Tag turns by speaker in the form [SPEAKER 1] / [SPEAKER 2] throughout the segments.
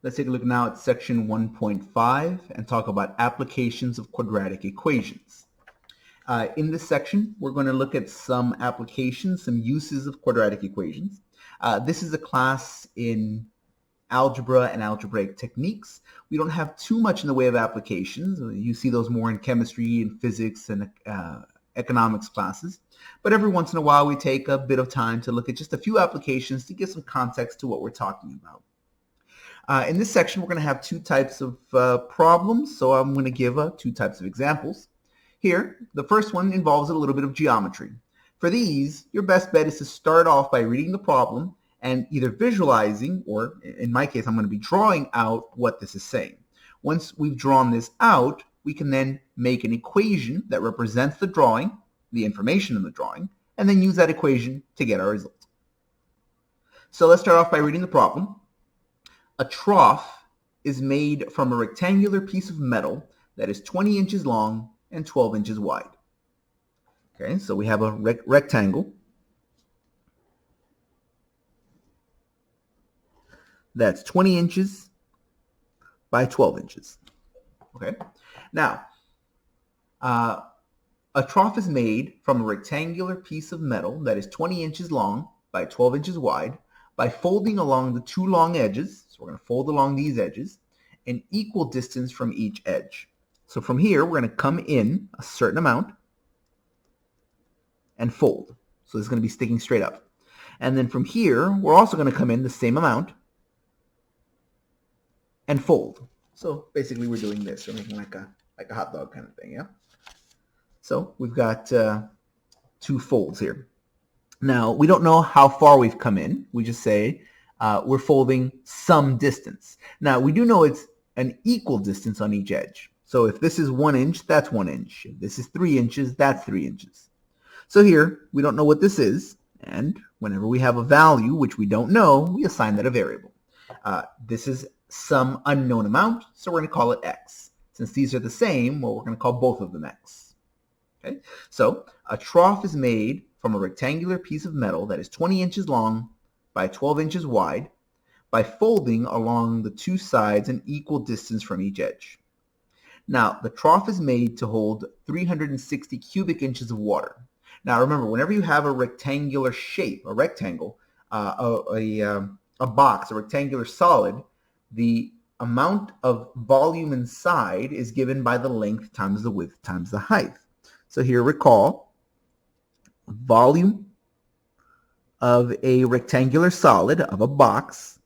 [SPEAKER 1] Let's take a look now at section 1.5 and talk about applications of quadratic equations. In this section, we're going to look at some applications, some uses of quadratic equations. This is a class in algebra and algebraic techniques. We don't have too much in the way of applications. You see those more in chemistry and physics and economics classes. But every once in a while, we take a bit of time to look at just a few applications to give some context to what we're talking about. In this section, we're going to have two types of problems, so I'm going to give two types of examples. Here, the first one involves a little bit of geometry. For these, your best bet is to start off by reading the problem and either visualizing, or in my case, I'm going to be drawing out what this is saying. Once we've drawn this out, we can then make an equation that represents the drawing, the information in the drawing, and then use that equation to get our result. So let's start off by reading the problem. A trough is made from a rectangular piece of metal that is 20 inches long and 12 inches wide. Okay, so we have a rectangle that's 20 inches by 12 inches. Okay, now a trough is made from a rectangular piece of metal that is 20 inches long by 12 inches wide by folding along the two long edges. So we're going to fold along these edges an equal distance from each edge. So from here, we're going to come in a certain amount and fold. So this is going to be sticking straight up. And then from here, we're also going to come in the same amount and fold. So basically, we're doing this. We're making like a hot dog kind of thing, yeah? So we've got two folds here. Now, we don't know how far we've come in. We just say we're folding some distance. Now, we do know it's an equal distance on each edge. So if this is 1 inch, that's 1 inch. If this is 3 inches, that's 3 inches. So here, we don't know what this is. And whenever we have a value, which we don't know, we assign that a variable. This is some unknown amount, so we're going to call it x. Since these are the same, well, we're going to call both of them x. Okay? So a trough is made from a rectangular piece of metal that is 20 inches long by 12 inches wide by folding along the two sides an equal distance from each edge. Now, the trough is made to hold 360 cubic inches of water. Now, remember, whenever you have a rectangular shape, a rectangle, a box, a rectangular solid, the amount of volume inside is given by the length times the width times the height. So here, recall, volume of a rectangular solid, of a box,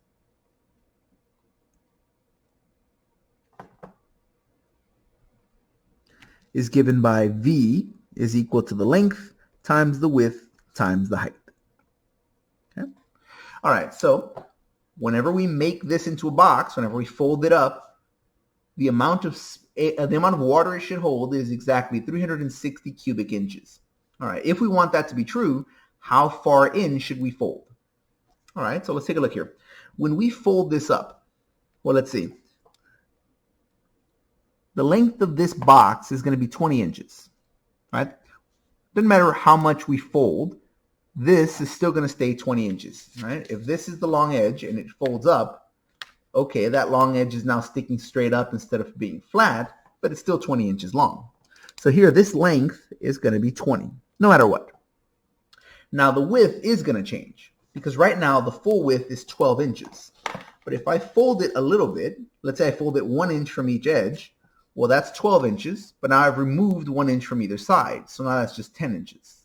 [SPEAKER 1] is given by V is equal to the length times the width times the height. Okay? All right, so whenever we make this into a box, whenever we fold it up, the amount of water it should hold is exactly 360 cubic inches. All right, if we want that to be true, how far in should we fold? All right, so let's take a look here. When we fold this up, well, let's see. The length of this box is going to be 20 inches, right? Doesn't matter how much we fold, this is still going to stay 20 inches, right? If this is the long edge and it folds up, okay, that long edge is now sticking straight up instead of being flat, but it's still 20 inches long. So here, this length is going to be 20, no matter what. Now, the width is going to change because right now the full width is 12 inches. But if I fold it a little bit, let's say I fold it 1 inch from each edge, well, that's 12 inches, but now I've removed 1 inch from either side, so now that's just 10 inches.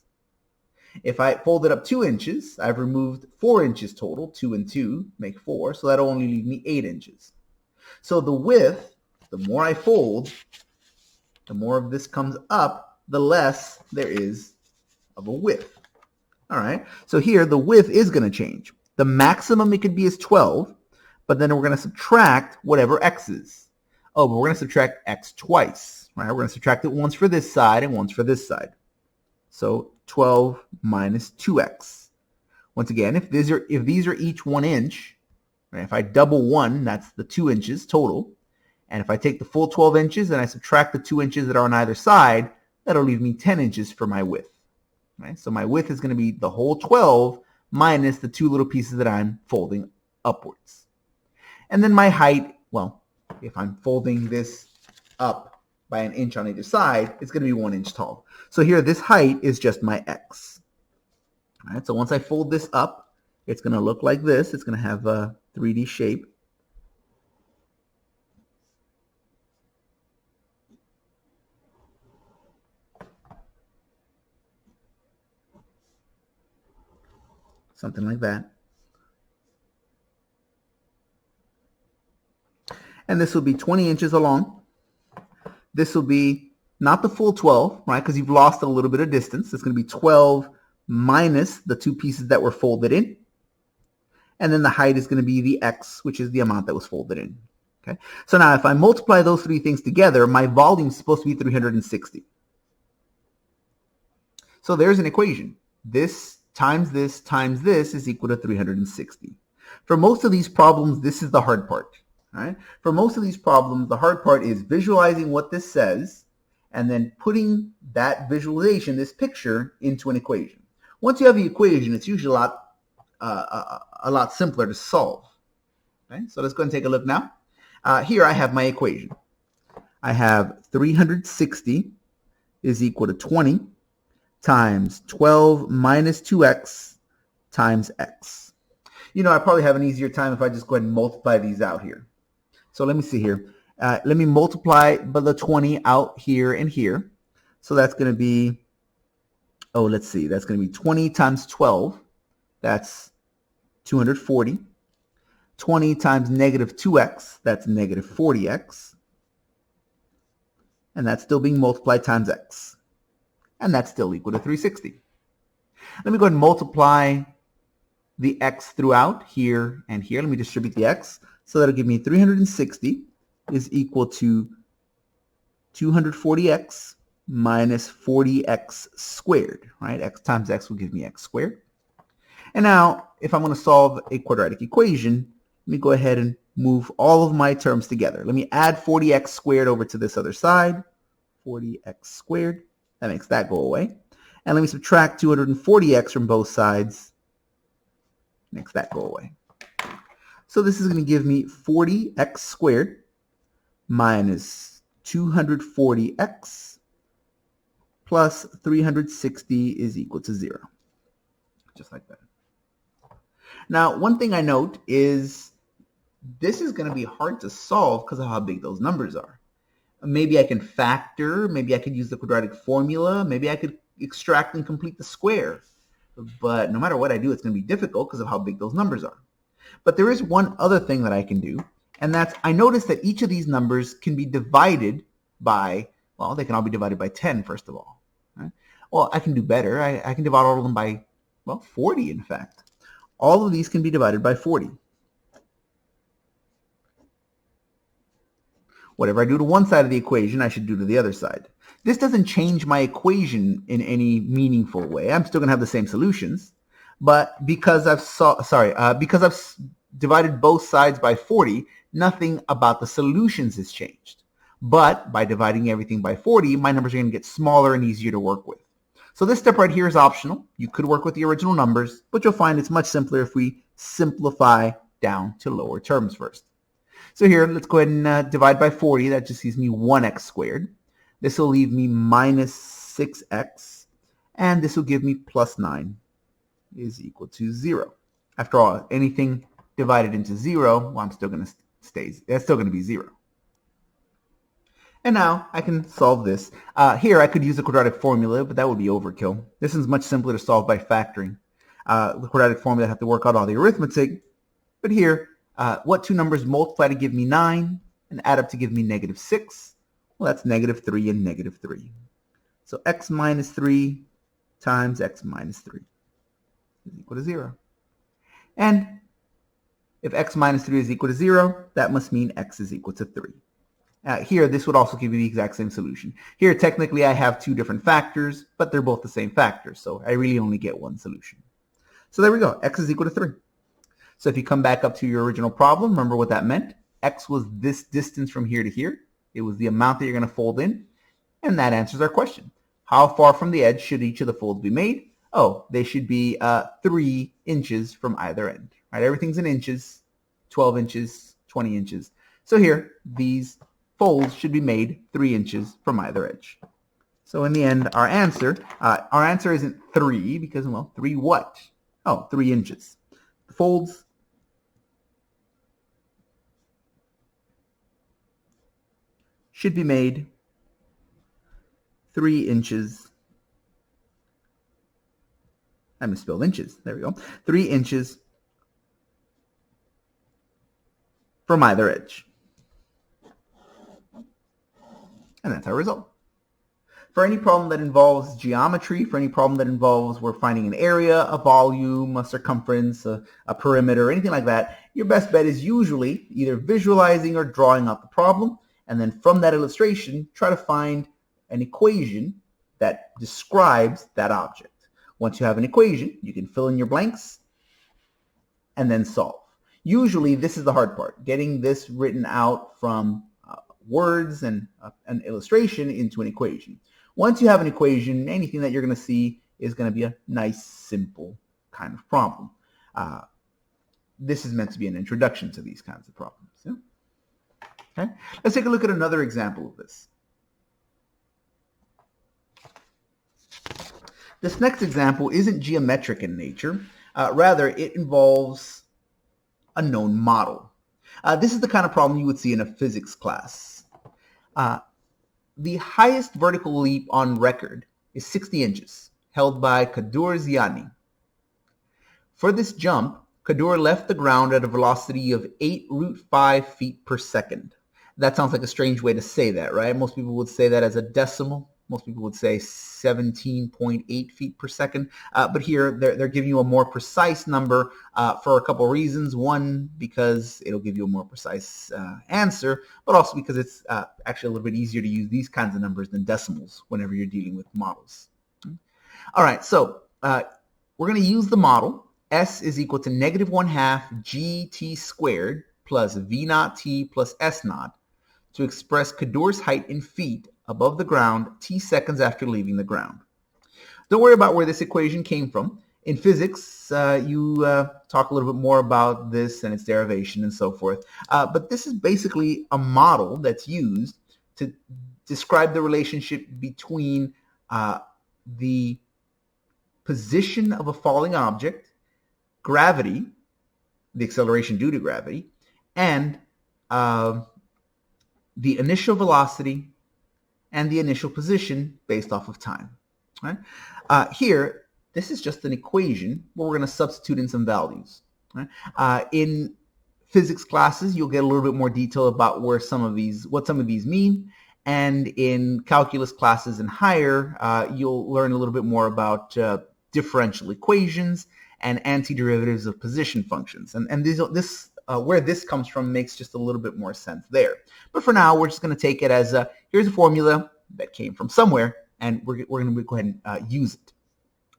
[SPEAKER 1] If I fold it up 2 inches, I've removed 4 inches total. 2 and 2 make 4, so that'll only leave me 8 inches. So the width, the more I fold, the more of this comes up, the less there is of a width. All right, so here the width is going to change. The maximum it could be is 12, but then we're going to subtract whatever x is. Oh, but we're going to subtract x twice, right? We're going to subtract it once for this side and once for this side. So 12 minus 2x. Once again, if these are each 1 inch, right, if I double 1, that's the 2 inches total. And if I take the full 12 inches and I subtract the 2 inches that are on either side, that'll leave me 10 inches for my width. Right? So my width is going to be the whole 12 minus the two little pieces that I'm folding upwards. And then my height, well, if I'm folding this up by an inch on either side, it's going to be 1 inch tall. So here, this height is just my x. All right, so once I fold this up, it's going to look like this. It's going to have a 3D shape. Something like that. And this will be 20 inches along. This will be not the full 12, right, because you've lost a little bit of distance. It's going to be 12 minus the 2 pieces that were folded in. And then the height is going to be the x, which is the amount that was folded in. Okay. So now if I multiply those 3 things together, my volume is supposed to be 360. So there's an equation. This times this times this is equal to 360. For most of these problems, this is the hard part. All right? For most of these problems, the hard part is visualizing what this says and then putting that visualization, this picture, into an equation. Once you have the equation, it's usually a lot simpler to solve. Okay? So let's go and take a look now. Here I have my equation. I have 360 is equal to 20 times 12 minus 2x times x. You know, I probably have an easier time if I just go ahead and multiply these out here. So let me see here. Let me multiply the 20 out here and here. So that's going to be, oh, let's see. That's going to be 20 times 12. That's 240. 20 times negative 2x. That's negative 40x. And that's still being multiplied times x. And that's still equal to 360. Let me go ahead and multiply the x throughout here and here. Let me distribute the x. So that'll give me 360 is equal to 240x minus 40x squared, right? X times x will give me x squared. And now, if I'm going to solve a quadratic equation, let me go ahead and move all of my terms together. Let me add 40x squared over to this other side. 40x squared. That makes that go away. And let me subtract 240x from both sides. Makes that go away. So this is going to give me 40x squared minus 240x plus 360 is equal to 0. Just like that. Now, one thing I note is this is going to be hard to solve because of how big those numbers are. Maybe I can factor, maybe I could use the quadratic formula, maybe I could extract and complete the square. But no matter what I do, it's going to be difficult because of how big those numbers are. But there is one other thing that I can do, and that's I notice that each of these numbers can be divided by, well, they can all be divided by 10, first of all. Right? Well, I can do better. I can divide all of them by, well, 40, in fact. All of these can be divided by 40. Whatever I do to one side of the equation, I should do to the other side. This doesn't change my equation in any meaningful way. I'm still going to have the same solutions. But because I've divided both sides by 40, nothing about the solutions has changed. But by dividing everything by 40, my numbers are going to get smaller and easier to work with. So this step right here is optional. You could work with the original numbers, but you'll find it's much simpler if we simplify down to lower terms first. So here, let's go ahead and divide by 40. That just gives me 1x squared. This will leave me minus 6x, and this will give me plus 9 is equal to 0. After all, anything divided into 0, well, I'm still going to that's still going to be 0. And now I can solve this. Here, I could use the quadratic formula, but that would be overkill. This is much simpler to solve by factoring. The quadratic formula, I have to work out all the arithmetic. But here, what two numbers multiply to give me 9 and add up to give me negative 6? Well, that's negative 3 and negative 3. So x minus 3 times x minus 3 is equal to 0. And if x minus 3 is equal to 0, that must mean x is equal to 3. Here, this would also give you the exact same solution. Here, technically, I have two different factors, but they're both the same factors, so I really only get one solution. So there we go. X is equal to 3. So if you come back up to your original problem, remember what that meant. X was this distance from here to here. It was the amount that you're going to fold in, and that answers our question. How far from the edge should each of the folds be made? Oh, they should be 3 inches from either end. Right? Everything's in inches, 12 inches, 20 inches. So here, these folds should be made 3 inches from either edge. So in the end, our answer isn't 3 because, well, 3 what? Oh, 3 inches. The folds should be made 3 inches. I misspelled inches. There we go. 3 inches from either edge. And that's our result. For any problem that involves geometry, for any problem that involves we're finding an area, a volume, a circumference, a perimeter, anything like that, your best bet is usually either visualizing or drawing out the problem, and then from that illustration, try to find an equation that describes that object. Once you have an equation, you can fill in your blanks and then solve. Usually, this is the hard part, getting this written out from words and an illustration into an equation. Once you have an equation, anything that you're going to see is going to be a nice, simple kind of problem. This is meant to be an introduction to these kinds of problems. Yeah? Okay. Let's take a look at another example of this. This next example isn't geometric in nature. Rather, it involves a known model. This is the kind of problem you would see in a physics class. The highest vertical leap on record is 60 inches, held by Kadur Ziani. For this jump, Kadur left the ground at a velocity of 8√5 feet per second. That sounds like a strange way to say that, right? Most people would say that as a decimal. Most people would say 17.8 feet per second. But here, they're giving you a more precise number for a couple of reasons. One, because it'll give you a more precise answer, but also because it's actually a little bit easier to use these kinds of numbers than decimals whenever you're dealing with models. All right, so we're going to use the model. S is equal to -1/2 gt squared plus v naught t plus s naught to express Kadur's height in feet above the ground t seconds after leaving the ground. Don't worry about where this equation came from. In physics, you talk a little bit more about this and its derivation and so forth. But this is basically a model that's used to describe the relationship between the position of a falling object, gravity, the acceleration due to gravity, and the initial velocity and the initial position based off of time. Right? Here, this is just an equation where we're going to substitute in some values. Right? In physics classes, you'll get a little bit more detail about what some of these mean. And in calculus classes and higher, you'll learn a little bit more about differential equations and antiderivatives of position functions. And where this comes from makes just a little bit more sense there. But for now, we're just going to take it as here's a formula that came from somewhere, and we're going to go ahead and use it.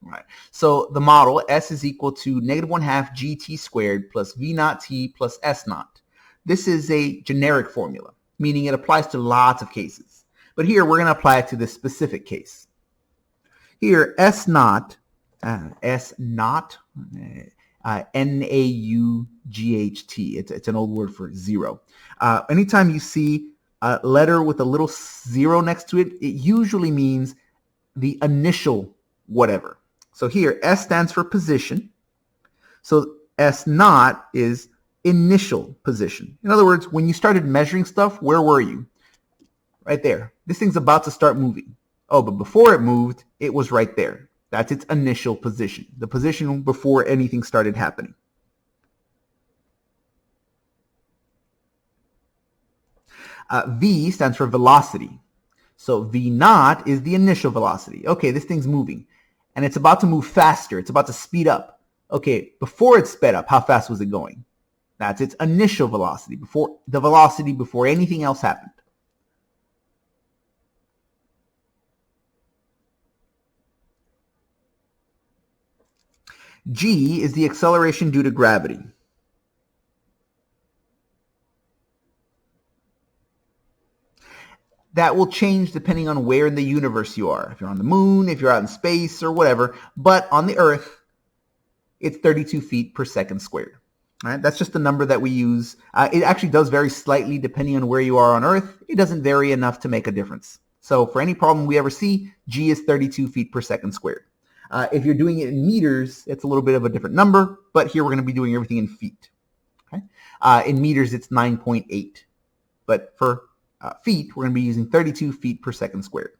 [SPEAKER 1] All right. So the model, S is equal to -1/2 gt squared plus v naught t plus s naught. This is a generic formula, meaning it applies to lots of cases. But here, we're going to apply it to this specific case. Here, S naught, N-A-U-G-H-T. It's an old word for zero. Anytime you see a letter with a little zero next to it, it usually means the initial whatever. So here, S stands for position. So S naught is initial position. In other words, when you started measuring stuff, where were you? Right there. This thing's about to start moving. Oh, but before it moved, it was right there. That's its initial position, the position before anything started happening. V stands for velocity. So V naught is the initial velocity. Okay, this thing's moving, and it's about to move faster. It's about to speed up. Okay, before it sped up, how fast was it going? That's its initial velocity, before anything else happened. G is the acceleration due to gravity. That will change depending on where in the universe you are. If you're on the moon, if you're out in space, or whatever. But on the Earth, it's 32 feet per second squared. All right, that's just the number that we use. It actually does vary slightly depending on where you are on Earth. It doesn't vary enough to make a difference. So for any problem we ever see, g is 32 feet per second squared. If you're doing it in meters, it's a little bit of a different number, but here we're going to be doing everything in feet. Okay? In meters, it's 9.8. But for feet, we're going to be using 32 feet per second squared.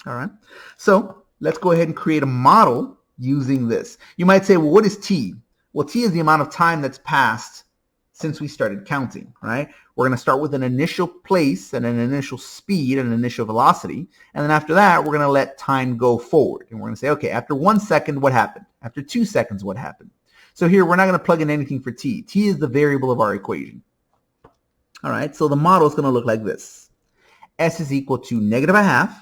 [SPEAKER 1] All right. So let's go ahead and create a model using this. You might say, well, what is t? Well, t is the amount of time that's passed since we started counting, right? We're going to start with an initial place and an initial speed and an initial velocity. And then after that, we're going to let time go forward. And we're going to say, okay, after 1 second, what happened? After 2 seconds, what happened? So here, we're not going to plug in anything for t. T is the variable of our equation. All right, so the model is going to look like this. S is equal to -1/2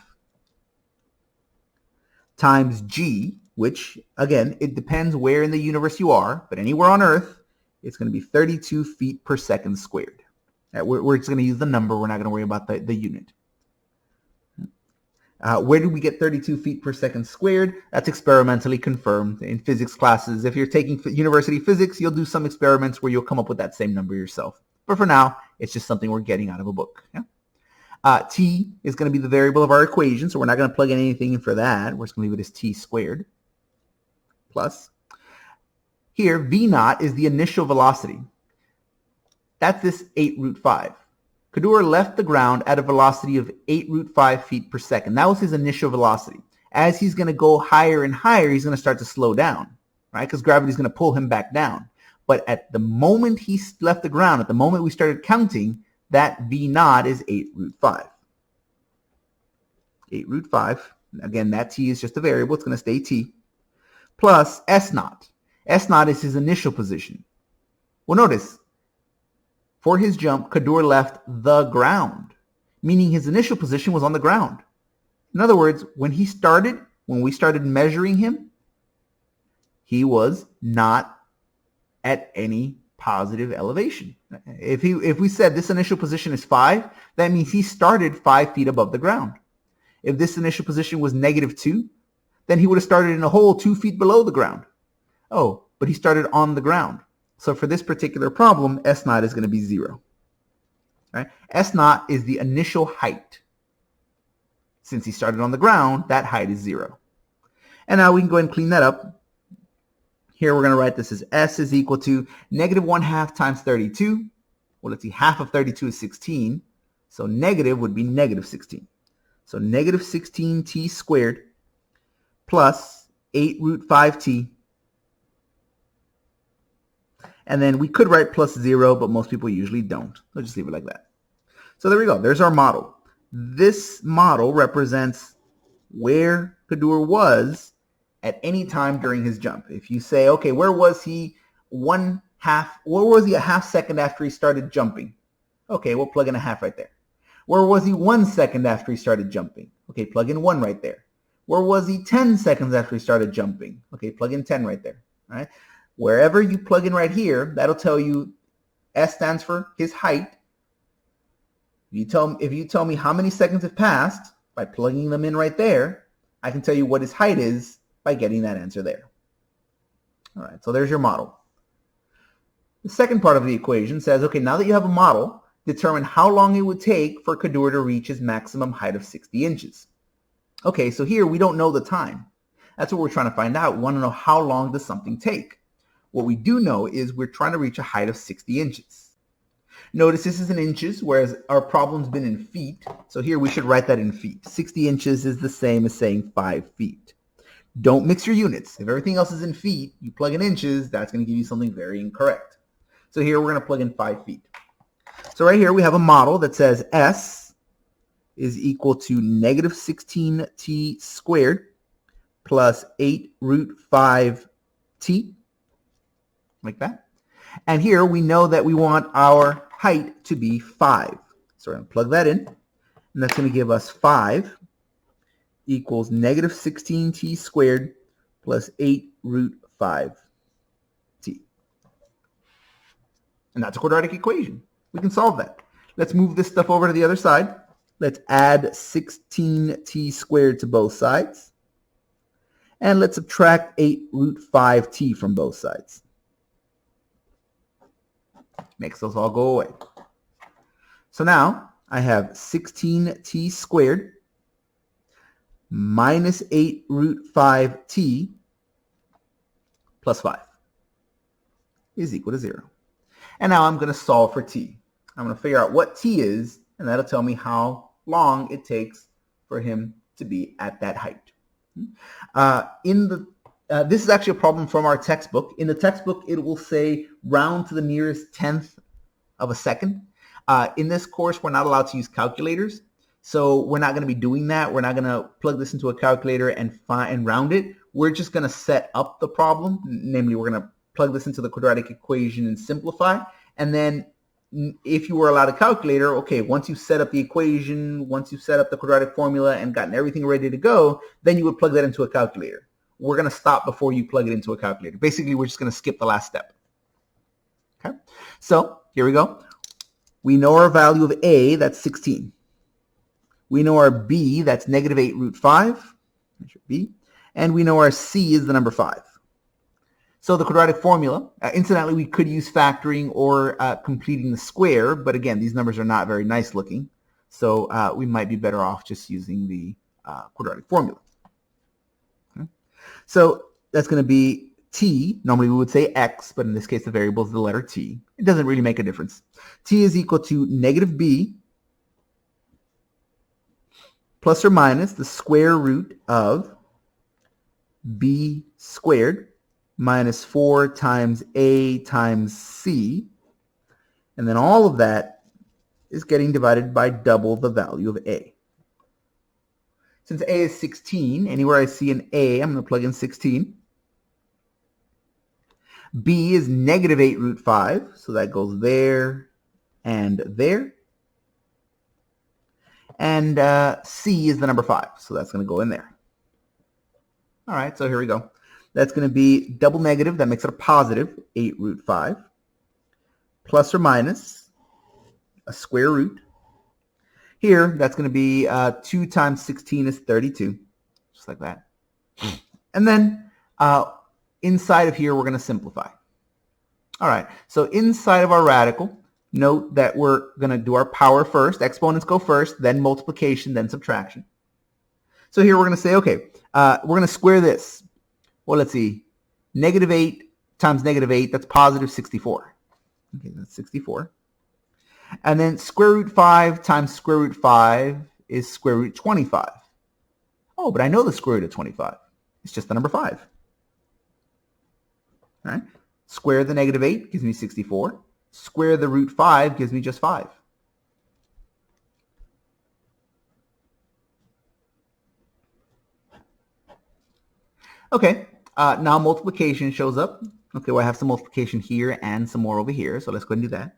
[SPEAKER 1] times g, which, again, it depends where in the universe you are, but anywhere on Earth, it's going to be 32 feet per second squared. We're just going to use the number. We're not going to worry about the unit. Where do we get 32 feet per second squared? That's experimentally confirmed in physics classes. If you're taking university physics, you'll do some experiments where you'll come up with that same number yourself. But for now, it's just something we're getting out of a book. Yeah? T is going to be the variable of our equation, so we're not going to plug in anything in for that. We're just going to leave it as t squared plus. Here, v naught is the initial velocity. That's this 8√5. Quadratic left the ground at a velocity of 8√5 feet per second. That was his initial velocity. As he's going to go higher and higher, he's going to start to slow down, right? Because gravity is going to pull him back down. But at the moment he left the ground, at the moment we started counting, that v naught is 8√5. 8√5. Again, that t is just a variable. It's going to stay t. Plus s naught. S naught is his initial position. Well, notice, for his jump, Quadratic left the ground, meaning his initial position was on the ground. In other words, when we started measuring him, he was not at any positive elevation. If we said this initial position is 5, that means he started 5 feet above the ground. If this initial position was -2, then he would have started in a hole 2 feet below the ground. Oh, but he started on the ground. So for this particular problem, S naught is going to be 0. Right? S naught is the initial height. Since he started on the ground, that height is 0. And now we can go ahead and clean that up. Here we're going to write this as S is equal to -1/2 times 32. Well, let's see, half of 32 is 16. So negative would be -16. So -16t squared plus 8√5t. And then we could write plus 0, but most people usually don't. So just leave it like that. So there we go. There's our model. This model represents where Quadratic was at any time during his jump. If you say, okay, where was he a half second after he started jumping? Okay, we'll plug in a half right there. Where was he 1 second after he started jumping? Okay, plug in 1 right there. Where was he 10 seconds after he started jumping? Okay, plug in 10 right there. All right. Wherever you plug in right here, that'll tell you S stands for his height. If you tell me how many seconds have passed by plugging them in right there, I can tell you what his height is by getting that answer there. All right, so there's your model. The second part of the equation says, okay, now that you have a model, determine how long it would take for Quadratic to reach his maximum height of 60 inches. Okay, so here we don't know the time. That's what we're trying to find out. We want to know how long does something take. What we do know is we're trying to reach a height of 60 inches. Notice this is in inches, whereas our problem's been in feet. So here we should write that in feet. 60 inches is the same as saying 5 feet. Don't mix your units. If everything else is in feet, you plug in inches, that's going to give you something very incorrect. So here we're going to plug in 5 feet. So right here we have a model that says S is equal to -16t squared plus 8√5t. Like that. And here we know that we want our height to be 5. So we're going to plug that in. And that's going to give us 5 equals -16t squared plus 8√5t. And that's a quadratic equation. We can solve that. Let's move this stuff over to the other side. Let's add 16t squared to both sides. And let's subtract 8√5t from both sides. Makes those all go away. So now I have 16t squared minus 8 root 5t plus 5 is equal to 0. And now I'm going to solve for t. I'm going to figure out what t is, and that'll tell me how long it takes for him to be at that height. This is actually a problem from our textbook. In the textbook, it will say round to the nearest tenth of a second. In this course, we're not allowed to use calculators, so we're not going to be doing that. We're not going to plug this into a calculator and round it. We're just going to set up the problem. Namely, we're going to plug this into the quadratic equation and simplify. And then if you were allowed a calculator, okay, once you set up the equation, once you set up the quadratic formula and gotten everything ready to go, then you would plug that into a calculator. We're going to stop before you plug it into a calculator. Basically, we're just going to skip the last step. Okay, so here we go. We know our value of a, that's 16. We know our b, that's negative 8 root 5. That's your b. And we know our c is the number 5. So the quadratic formula, incidentally, we could use factoring or completing the square, but again, these numbers are not very nice looking. So we might be better off just using the quadratic formula. Okay. So that's going to be t. Normally we would say x, but in this case the variable is the letter t. It doesn't really make a difference. T is equal to negative b plus or minus the square root of b squared minus 4 times a times c, and then all of that is getting divided by double the value of a. Since a is 16, anywhere I see an a, I'm going to plug in 16. B is negative 8 root 5, so that goes there and there. And C is the number 5, so that's going to go in there. All right, so here we go. That's going to be double negative, that makes it a positive 8 root 5, plus or minus a square root. Here, that's going to be 2 times 16 is 32, just like that. And then inside of here, we're going to simplify. All right, so inside of our radical, note that we're going to do our power first. Exponents go first, then multiplication, then subtraction. So here we're going to say, okay, we're going to square this. Well, let's see. Negative 8 times negative 8, that's positive 64. Okay, that's 64. And then square root 5 times square root 5 is square root 25. Oh, but I know the square root of 25. It's just the number 5. All right. Square the negative 8 gives me 64. Square the root 5 gives me just 5. Okay, now multiplication shows up. Okay, well, I have some multiplication here and some more over here, so let's go ahead and do that.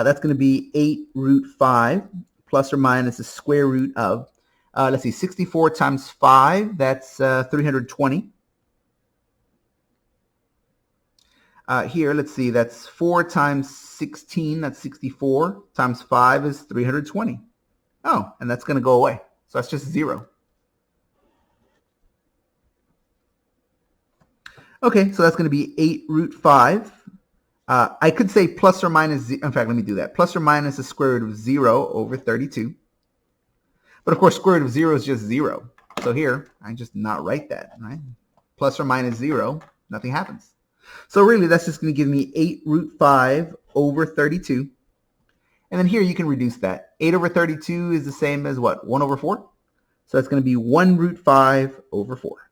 [SPEAKER 1] That's going to be 8 root 5 plus or minus the square root of, let's see, 64 times 5, that's 320. Here, let's see, that's 4 times 16, that's 64, times 5 is 320. Oh, and that's going to go away. So that's just 0. Okay, so that's going to be 8 root 5. I could say plus or minus, in fact, let me do that. Plus or minus the square root of 0 over 32. But of course, square root of 0 is just 0. So here, I just not write that, right? Plus or minus 0, nothing happens. So really, that's just going to give me 8 root 5 over 32. And then here you can reduce that. 8 over 32 is the same as what? 1 over 4? So that's going to be 1 root 5 over 4.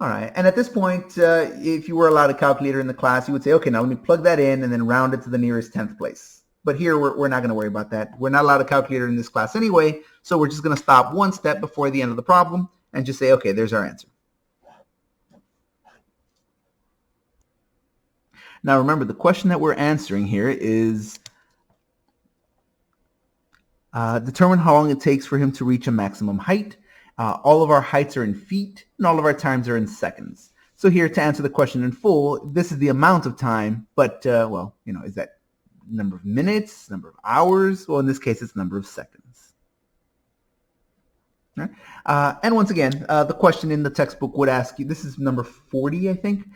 [SPEAKER 1] All right, and at this point, if you were allowed a calculator in the class, you would say, okay, now let me plug that in and then round it to the nearest 10th place. But here, we're not going to worry about that. We're not allowed a calculator in this class anyway, so we're just going to stop one step before the end of the problem and just say, okay, there's our answer. Now remember, the question that we're answering here is determine how long it takes for him to reach a maximum height. All of our heights are in feet, and all of our times are in seconds. So here, to answer the question in full, this is the amount of time, but, well, you know, is that number of minutes, number of hours? Well, in this case, it's number of seconds. Right? And once again, the question in the textbook would ask you, this is number 40, I think,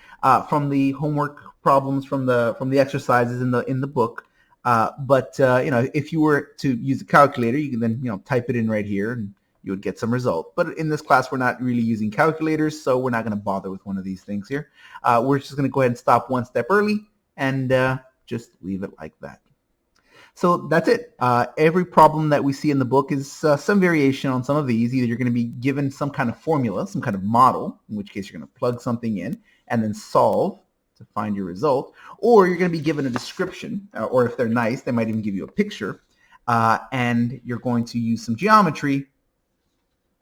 [SPEAKER 1] from the homework problems from the exercises in the book. But if you were to use a calculator, you can then type it in right here and you would get some result. But in this class, we're not really using calculators, so we're not going to bother with one of these things here. We're just going to go ahead and stop one step early and just leave it like that. So that's it. Every problem that we see in the book is some variation on some of these. Either you're going to be given some kind of formula, some kind of model, in which case you're going to plug something in and then solve to find your result, or you're going to be given a description, or if they're nice, they might even give you a picture, and you're going to use some geometry,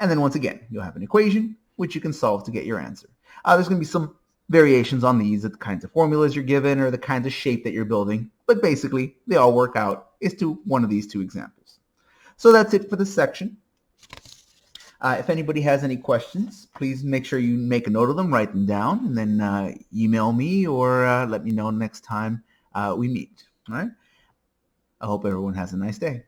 [SPEAKER 1] and then once again, you'll have an equation which you can solve to get your answer. There's going to be some variations on these, the kinds of formulas you're given or the kinds of shape that you're building, but basically they all work out as to one of these two examples. So that's it for this section. If anybody has any questions, please make sure you make a note of them, write them down, and then email me or let me know next time we meet. All right? I hope everyone has a nice day.